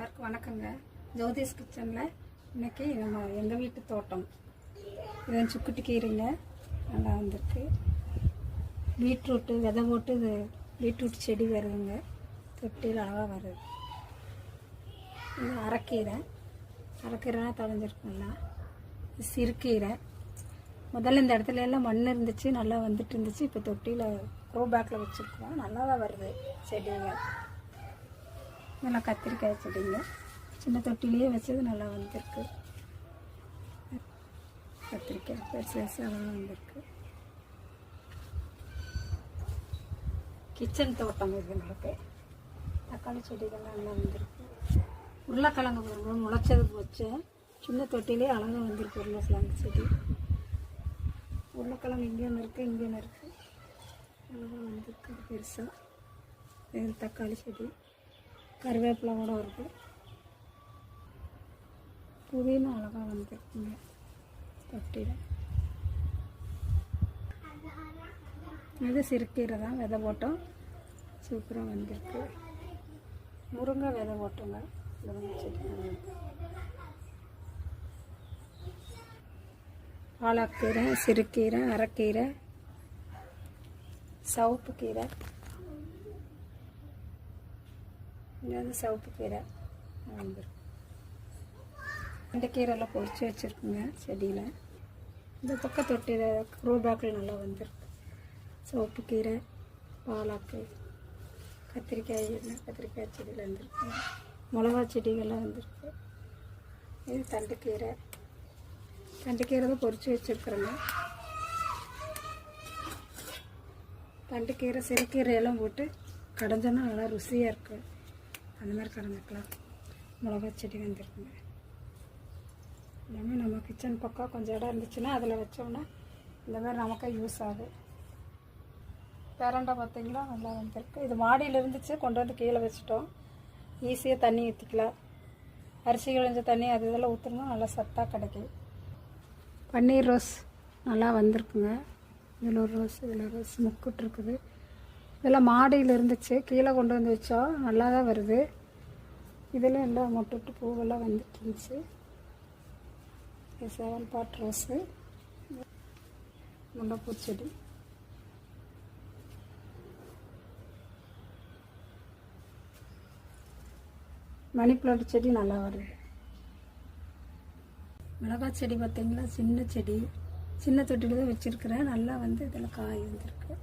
எல்லாருக்கும் வணக்கங்க. ஜோதிஸ் கிச்சனில் இன்றைக்கி நம்ம எங்கள் வீட்டு தோட்டம் இது சுக்குட்டி கீரைங்க நல்லா வந்திருக்கு. பீட்ரூட்டு விதை போட்டு இது பீட்ரூட் செடி வருதுங்க, தொட்டியில் அழகாக வருது. இது அரைக்கீரைலாம் தொலைஞ்சிருக்குங்களா. இது சிறுக்கீரை. முதல்ல இந்த இடத்துல எல்லாம் மண் இருந்துச்சு, நல்லா வந்துட்டு இருந்துச்சு. இப்போ தொட்டியில் க்ரோ பேக்கில் வச்சுருக்கோம், நல்லா தான் வருது செடிங்க. இதெல்லாம் கத்திரிக்காய் செடிங்க, சின்ன தொட்டிலேயே வச்சது நல்லா வந்திருக்கு. கத்திரிக்காய் பெருசாக வந்திருக்கு. கிச்சன் தோட்டம் இது நம்மளுக்கு. தக்காளி செடிகள்லாம் நல்லா வந்திருக்கு. உருளைக்கிழங்கு முளைச்சது வச்சேன், சின்ன தொட்டிலே அழகாக வந்திருக்கு உருளைக்கிழங்கு செடி. உருளைக்கிழங்கு இங்கே ஒன்று இருக்குது, இங்கே ஒன்று இருக்குது, அழகாக வந்திருக்கு பெருசாக. இது தக்காளி செடி, கருவேப்பிலை கூட வருது. புதினா அழகாக வந்துருக்குங்க தொட்டியில். இது சிறுக்கீரை தான், விதை போட்டோம், சூப்பராக வந்திருக்கு. முருங்கை விதை போட்டோங்க, முருங்கை செடி. பாலக்கீரை, சிறுக்கீரை, அரைக்கீரை, சவுப்பு கீரை. இங்கே வந்து சவுப்பு கீரை வந்துருக்கு. இந்த கீரைலாம் பொறிச்சு வச்சுருக்குங்க செடியில். இந்த பக்கம் தொட்டியில் க்ரோ பேக்கில் நல்லா வந்திருக்கு. சவுப்பு கீரை, பாலாக்கு, கத்திரிக்காய் செடியில் வந்துருக்கு. மிளகா செடிகள்லாம் வந்திருக்கு. இது தண்டுக்கீரை தான் பொறிச்சு வச்சுருக்குறேங்க. தண்டுக்கீரை, சிறுக்கீரையெல்லாம் போட்டு கடைஞ்சோன்னா நல்லா ருசியாக இருக்குது. அந்த மாதிரி கடைஞ்சிக்கலாம். மிளகா செடி வந்துருக்குங்க. எல்லாமே நம்ம கிச்சன் பக்கம் கொஞ்சம் இடம் இருந்துச்சுன்னா அதில் வச்சோம்னா இந்த மாதிரி நமக்கு யூஸ் ஆகுது. பேரண்டா பார்த்திங்களா நல்லா வந்திருக்கு. இது மாடியில் இருந்துச்சு, கொண்டு வந்து கீழே வச்சுட்டோம். ஈஸியாக தண்ணி ஊற்றிக்கலாம். அரிசி கழிஞ்ச தண்ணி அது இதெல்லாம் ஊற்றணும், நல்லா சத்தாக கிடைக்கும். பன்னீர் ரோஸ் நல்லா வந்திருக்குங்க. இதில் ஒரு ரோஸ், இதில் ரோஸ் முக்கிட்டுருக்குது. இதெல்லாம் மாடியில் இருந்துச்சு, கீழே கொண்டு வந்து வச்சோம், நல்லா தான் வருது. இதில் எல்லாம் மொட்டு பூவெல்லாம் வந்துட்டு இருந்துச்சு. செவன் பாட் ரோஸு, முல்லைப்பூ செடி, மணி பிளான்ட் செடி நல்லா வருது. மிளகாய் செடி பார்த்திங்களா, சின்ன செடி, சின்ன தொட்டியில் தான் வச்சுருக்கிறேன். நல்லா வந்து இதில் காய் வந்துருக்கு.